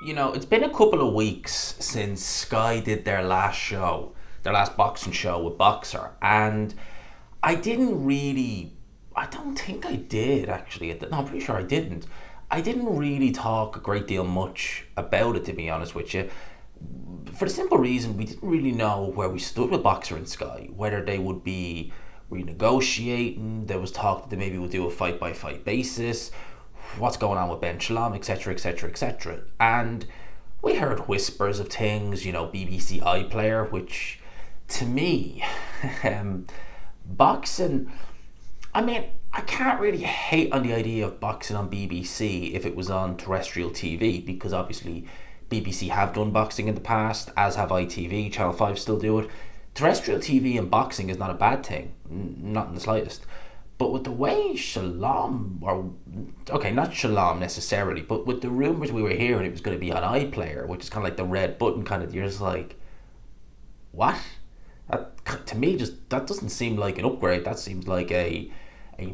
It's been a couple of weeks since Sky did their last show, their last boxing show with Boxer, and I didn't really. I don't think I did actually. No, I'm pretty sure I didn't. I didn't really talk a great deal much about it, to be honest with you, for the simple reason we didn't really know where we stood with Boxer and Sky, whether they would be renegotiating. There was talk that they maybe would do a fight by fight basis. What's going on with Ben Shalom, etc., etc., etc. And we heard whispers of things, BBC iPlayer, which to me, boxing. I mean, I can't really hate on the idea of boxing on BBC if it was on terrestrial TV, because obviously BBC have done boxing in the past, as have ITV, Channel 5 still do it. Terrestrial TV and boxing is not a bad thing, not in the slightest. But with the way Shalom, or okay, not Shalom necessarily, but with the rumours we were hearing it was going to be on iPlayer, which is kind of like the red button kind of, you're just like, what? That, to me, just that doesn't seem like an upgrade. That seems like a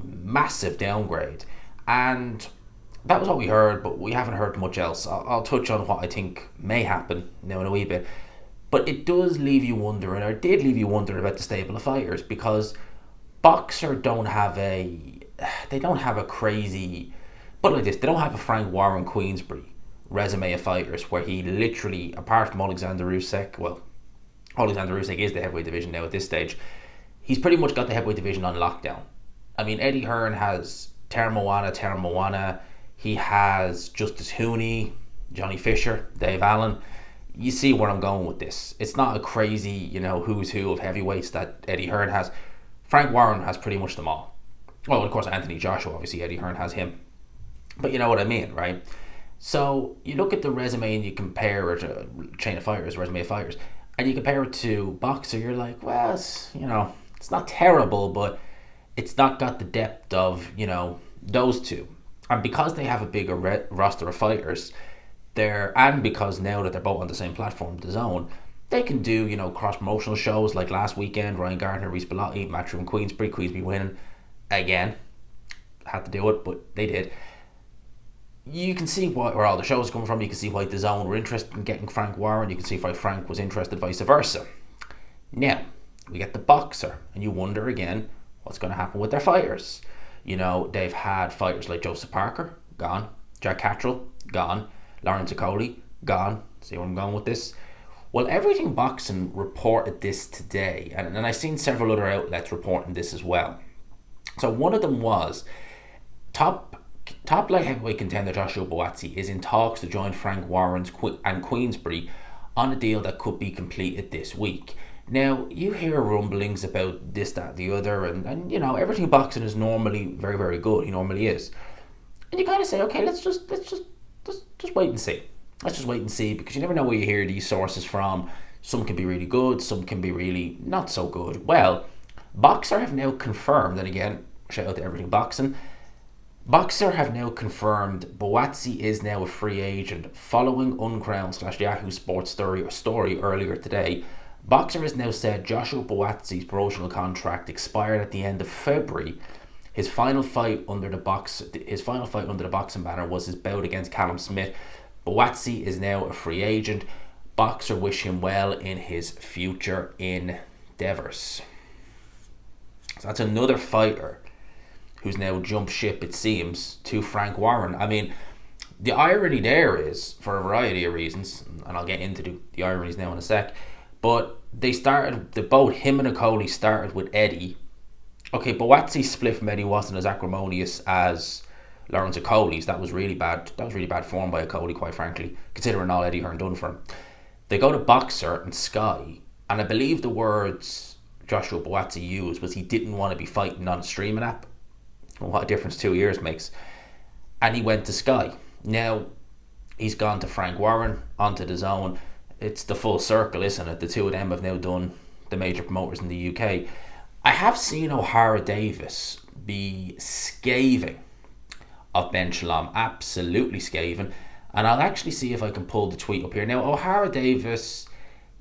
massive downgrade. And that was what we heard, but we haven't heard much else. I'll touch on what I think may happen now in a wee bit. But it does leave you wondering, or did leave you wondering about the stable of fighters, because Boxer they don't have a crazy, but like this, they don't have a Frank Warren Queensbury resume of fighters where he literally, apart from Alexander Usyk, well, Alexander Usyk is the heavyweight division now at this stage, he's pretty much got the heavyweight division on lockdown. I mean, Eddie Hearn has Terra Moana, he has Justice Hooney, Johnny Fisher, Dave Allen. You see where I'm going with this. It's not a crazy, who's who of heavyweights that Eddie Hearn has. Frank Warren has pretty much them all. Well, of course, Anthony Joshua, obviously, Eddie Hearn has him. But you know what I mean, right? So you look at the resume and you compare it to Chain of Fighters, resume of fighters, and you compare it to Boxer, you're like, well, it's not terrible, but it's not got the depth of, those two. And because they have a bigger roster of fighters, and because now that they're both on the same platform, DAZN, they can do, cross-promotional shows like last weekend, Ryan Gardner, Reece Bellotti, Matchroom Queensbury winning again. Had to do it, but they did. You can see where all the shows are coming from. You can see why DAZN were interested in getting Frank Warren. You can see why Frank was interested, vice versa. Now, we get the Boxer, and you wonder again, what's going to happen with their fighters? They've had fighters like Joseph Parker, gone. Jack Cattrall, gone. Lawrence Okoli, gone. See where I'm going with this? Well, Everything Boxing reported this today, and I seen several other outlets reporting this as well. So one of them was top light heavyweight contender Joshua Buatsi is in talks to join Frank Warren and Queensbury on a deal that could be completed this week. Now, you hear rumblings about this, that, the other, and Everything Boxing is normally very, very good. He normally is. And you kind of say, okay, let's just wait and see. Let's just wait and see, because you never know where you hear these sources from. Some can be really good, some can be really not so good. Well, Boxer have now confirmed, and again, shout out to Everything Boxing, Boxer have now confirmed Buatsi is now a free agent following Uncrown/Yahoo Sports story earlier today. Boxer has now said Joshua Buatsi's promotional contract expired at the end of February. His final fight under the boxing banner was his bout against Callum Smith. Buatsi is now a free agent. Boxer wish him well in his future endeavours. So that's another fighter who's now jumped ship, it seems, to Frank Warren. I mean, the irony there is, for a variety of reasons, and I'll get into the ironies now in a sec, but both him and Okoli started with Eddie. Okay, Buatsi's split from Eddie wasn't as acrimonious as Lawrence Okoli's. That was really bad. That was really bad form by Okoli, quite frankly, considering all Eddie Hearn done for him. They go to Boxer and Sky, and I believe the words Joshua Buatsi used was he didn't want to be fighting on a streaming app. Well, what a difference 2 years makes. And he went to Sky. Now, he's gone to Frank Warren, onto DAZN. It's the full circle, isn't it? The two of them have now done the major promoters in the UK. I have seen O'Hara Davis be scathing of Ben Shalom, absolutely scathing, and I'll actually see if I can pull the tweet up here. Now, O'Hara Davis,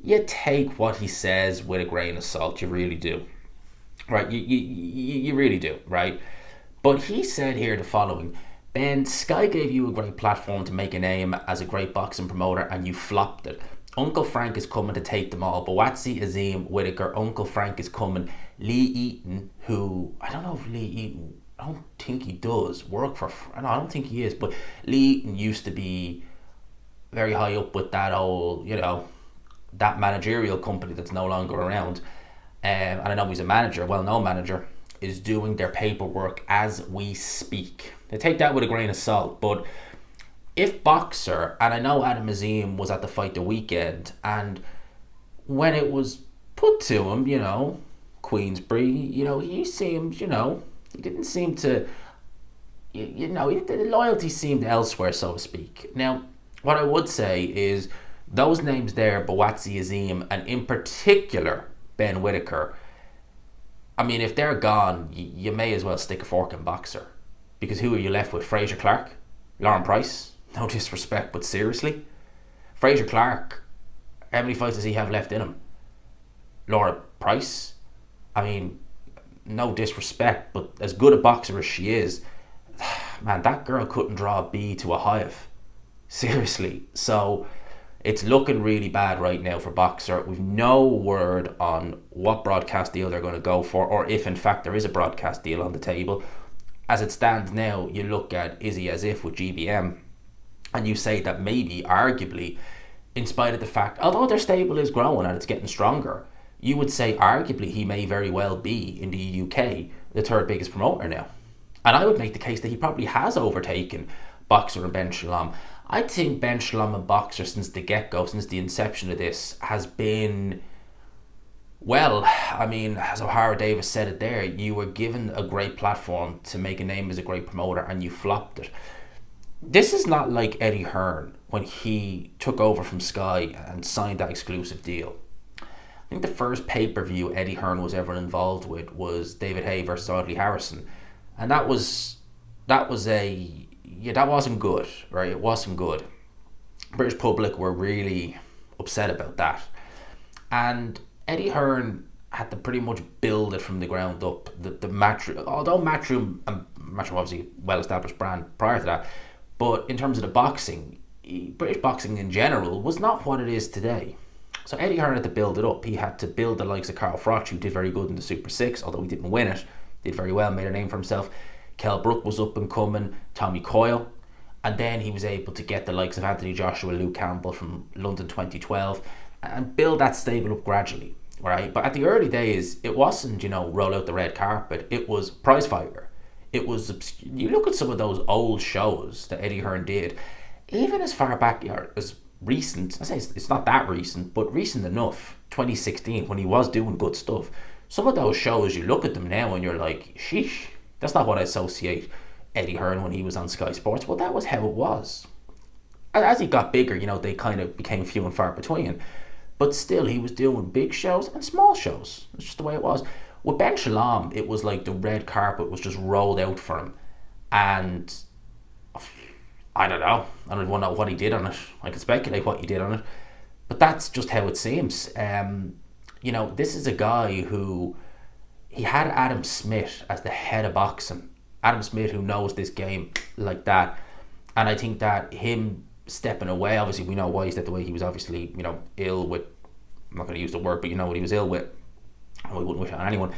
you take what he says with a grain of salt, you really do, right? You really do, right? But he said here the following: Ben, Sky gave you a great platform to make a name as a great boxing promoter and you flopped it. Uncle Frank is coming to take them all. Buatsi, Azim, Whitaker, Uncle Frank is coming. Lee Eaton, who, I don't know if Lee Eaton, I don't think he does work for, no, I don't think he is, but Lee Eaton used to be very high up with that old, that managerial company that's no longer around. And I know he's a manager, well-known manager, is doing their paperwork as we speak. They take that with a grain of salt, but if Boxer, and I know Adam Azim was at the fight the weekend, and when it was put to him, Queensbury, he seemed, he didn't seem to, the loyalty seemed elsewhere, so to speak. Now, what I would say is those names there, Buatsi, Azim, and in particular Ben Whitaker, I mean, if they're gone, you may as well stick a fork in Boxer. Because who are you left with? Fraser Clark? Lauren Price? No disrespect, but seriously? Fraser Clark, how many fights does he have left in him? Laura Price? I mean, no disrespect, but as good a boxer as she is, man, that girl couldn't draw a B to a hive. Seriously. So it's looking really bad right now for Boxer. We've no word on what broadcast deal they're going to go for, or if in fact there is a broadcast deal on the table. As it stands now, you look at Izzy as if with GBM, and you say that maybe, arguably, in spite of the fact, although their stable is growing and it's getting stronger, you would say arguably he may very well be, in the UK, the third biggest promoter now. And I would make the case that he probably has overtaken Boxer and Ben Shalom. I think Ben Shalom and Boxer, since the get-go, since the inception of this, has been, well, I mean, as O'Hara Davis said it there, you were given a great platform to make a name as a great promoter and you flopped it. This is not like Eddie Hearn when he took over from Sky and signed that exclusive deal. I think the first pay-per-view Eddie Hearn was ever involved with was David Haye versus Audley Harrison. And that wasn't good, right? It wasn't good. British public were really upset about that. And Eddie Hearn had to pretty much build it from the ground up. The Matchroom, although Matchroom obviously well-established brand prior to that, but in terms of the boxing, British boxing in general was not what it is today. So Eddie Hearn had to build it up. He had to build the likes of Carl Froch, who did very good in the Super 6, although he didn't win it. Did very well, made a name for himself. Kell Brook was up and coming, Tommy Coyle, and then he was able to get the likes of Anthony Joshua, Luke Campbell from London 2012 and build that stable up gradually, right? But at the early days, it wasn't, roll out the red carpet. It was prize fighter. It was, you look at some of those old shows that Eddie Hearn did, even as far back as recent, I say it's not that recent, but recent enough, 2016, when he was doing good stuff. Some of those shows, you look at them now and you're like, sheesh, that's not what I associate Eddie Hearn when he was on Sky Sports. Well, that was how it was. As he got bigger, they kind of became few and far between. But still, he was doing big shows and small shows. It's just the way it was. With Ben Shalom, it was like the red carpet was just rolled out for him. And I don't know. I don't even know what he did on it. I can speculate what he did on it. But that's just how it seems. This is a guy who, he had Adam Smith as the head of boxing. Adam Smith, who knows this game like that. And I think that him stepping away, obviously we know why he stepped away. He was obviously, ill with, I'm not going to use the word, but what he was ill with. I wouldn't wish it on anyone.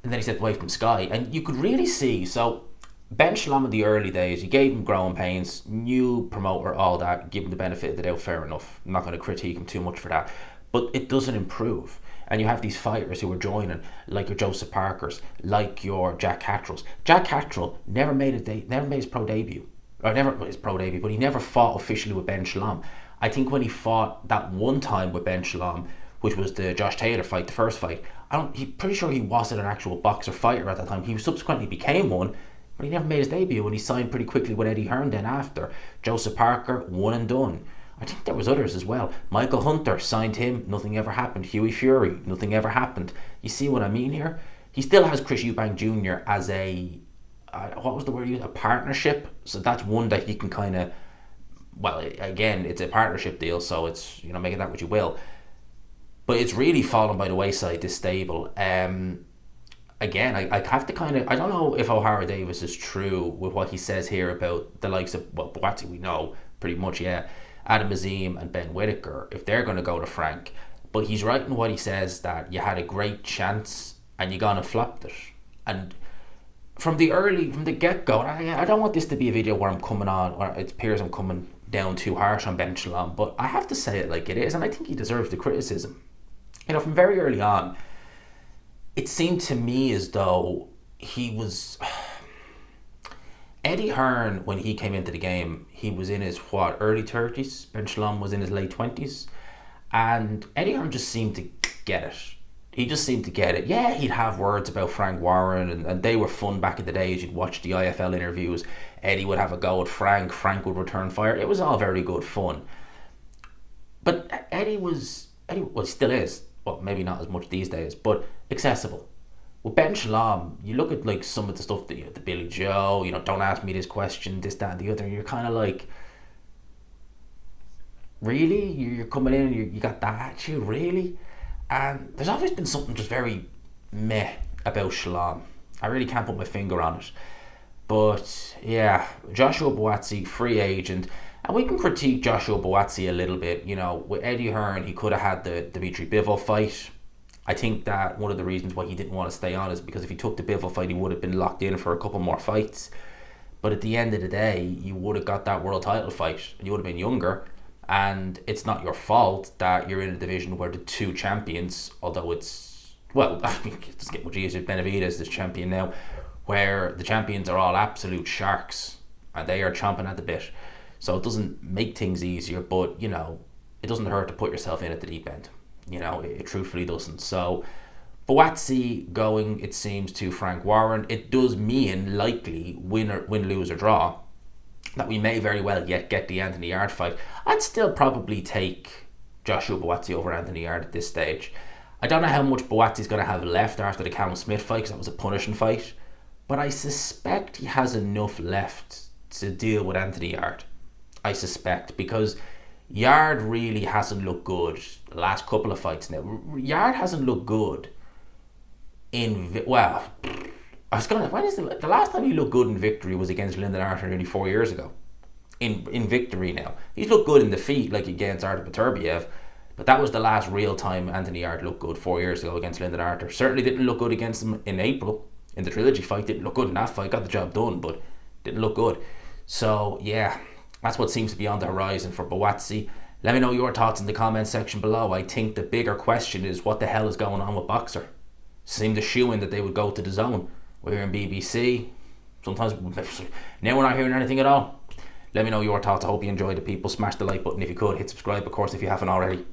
And then he stepped away from Sky. And you could really see, so Ben Shalom in the early days, you gave him growing pains, new promoter, all that, give him the benefit of the doubt, fair enough. I'm not going to critique him too much for that. But it doesn't improve. And you have these fighters who are joining, like your Joseph Parkers, like your Jack Cattralls. Jack Cattrall never made his pro debut. Or never his pro debut, but he never fought officially with Ben Shalom. I think when he fought that one time with Ben Shalom, which was the Josh Taylor fight, the first fight, he's pretty sure he wasn't an actual boxer fighter at that time. He subsequently became one, but he never made his debut, and he signed pretty quickly with Eddie Hearn then after. Joseph Parker, one and done. I think there was others as well. Michael Hunter signed him, nothing ever happened. Huey Fury, nothing ever happened. You see what I mean here? He still has Chris Eubank Jr. as a, what was the word used? A partnership. So that's one that you can kind of, well, again, it's a partnership deal, so it's, make it that what you will. But it's really fallen by the wayside, this stable. again, I have to kind of, I don't know if O'Hara Davis is true with what he says here about the likes of, well, Buatsi we know pretty much, yeah, Adam Azim and Ben Whittaker, if they're going to go to Frank. But he's right in what he says, that you had a great chance and you gone and flopped it. And from the get-go, I don't want this to be a video where I'm coming on, or it appears I'm coming down too harsh on Ben Shalom, but I have to say it like it is, and I think he deserves the criticism. You know, from very early on, it seemed to me as though he was... Eddie Hearn, when he came into the game, he was in his, early 30s? Ben Shalom was in his late 20s. And Eddie Hearn just seemed to get it. He just seemed to get it. Yeah, he'd have words about Frank Warren, and they were fun back in the day as you'd watch the IFL interviews. Eddie would have a go at Frank would return fire. It was all very good fun. But Eddie, well, he still is, well, maybe not as much these days, but accessible. With Ben Shalom, you look at like some of the stuff that, the Billy Joe, don't ask me this question, this, that, and the other, and you're kind of like, really? You're coming in and you got that attitude, really? And there's always been something just very meh about Shalom. I really can't put my finger on it. But yeah, Joshua Buatsi, free agent. And we can critique Joshua Buatsi a little bit. With Eddie Hearn, he could have had the Dimitri Bivol fight. I think that one of the reasons why he didn't want to stay on is because if he took the Bivol fight, he would have been locked in for a couple more fights. But at the end of the day, you would have got that world title fight, and you would have been younger. And it's not your fault that you're in a division where the two champions, although it's, well, I mean, it doesn't get much easier. Benavidez is champion now, where the champions are all absolute sharks and they are chomping at the bit. So it doesn't make things easier, but, it doesn't hurt to put yourself in at the deep end. It truthfully doesn't. So Buatsi going, it seems, to Frank Warren. It does mean likely win, lose or draw, that we may very well yet get the Anthony Yarde fight. I'd still probably take Joshua Buatsi over Anthony Yarde at this stage. I don't know how much Buatsi's going to have left after the Callum Smith fight, because that was a punishing fight. But I suspect he has enough left to deal with Anthony Yarde. I suspect, because Yarde really hasn't looked good the last couple of fights now. Yarde hasn't looked good in, well, when is the last time he looked good in victory was against Lyndon Arthur nearly 4 years ago. In victory now. He's looked good in defeat, like against Artur Beterbiev, but that was the last real time Anthony Yarde looked good 4 years ago against Lyndon Arthur. Certainly didn't look good against him in April, in the trilogy fight. Didn't look good in that fight, got the job done, but didn't look good. So yeah, that's what seems to be on the horizon for Buatsi. Let me know your thoughts in the comments section below. I think the bigger question is, what the hell is going on with Boxer? Seemed to shoe in that they would go to the zone. We're hearing BBC. Sometimes, now we're not hearing anything at all. Let me know your thoughts. I hope you enjoyed it, people. Smash the like button if you could. Hit subscribe, of course, if you haven't already.